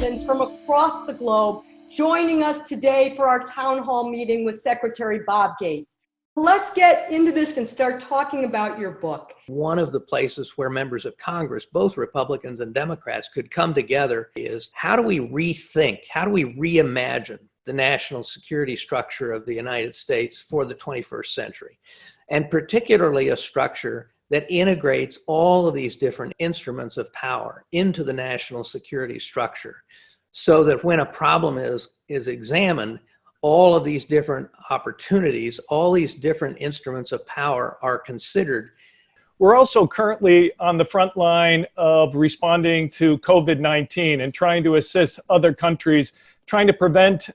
Republicans from across the globe joining us today for our town hall meeting with Secretary Bob Gates. Let's get into this and start talking about your book. One of the places where members of Congress, both Republicans and Democrats, could come together is how do we rethink, how do we reimagine the national security structure of the United States for the 21st century, and particularly a structure that integrates all of these different instruments of power into the national security structure so that when a problem is examined, all of these different opportunities, all these different instruments of power are considered. We're also currently on the front line of responding to COVID-19 and trying to assist other countries, trying to prevent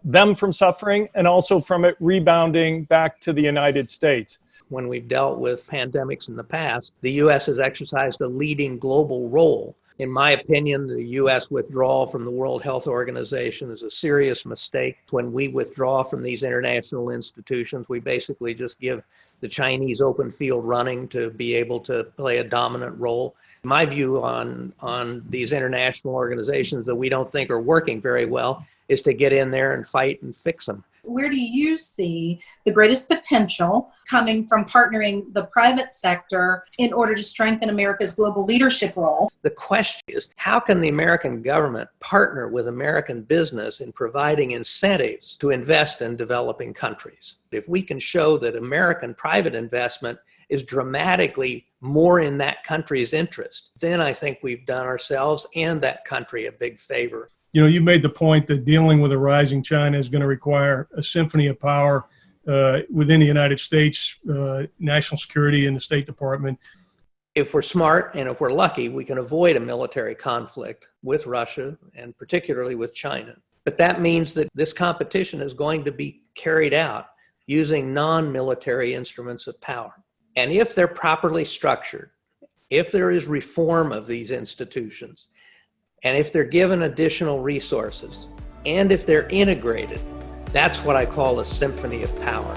them from suffering and also from it rebounding back to the United States. When we've dealt with pandemics in the past, the U.S. has exercised a leading global role. In my opinion, the U.S. withdrawal from the World Health Organization is a serious mistake. When we withdraw from these international institutions, we basically just give the Chinese open field running to be able to play a dominant role. My view on these international organizations that we don't think are working very well is to get in there and fight and fix them. Where do you see the greatest potential coming from partnering the private sector in order to strengthen America's global leadership role? The question is, how can the American government partner with American business in providing incentives to invest in developing countries? If we can show that American private investment is dramatically more in that country's interest, then I think we've done ourselves and that country a big favor. You know, you made the point that dealing with a rising China is going to require a symphony of power within the United States, national security and the State Department. If we're smart and if we're lucky, we can avoid a military conflict with Russia and particularly with China. But that means that this competition is going to be carried out using non-military instruments of power. And if they're properly structured, if there is reform of these institutions, and if they're given additional resources, and if they're integrated, that's what I call a symphony of power.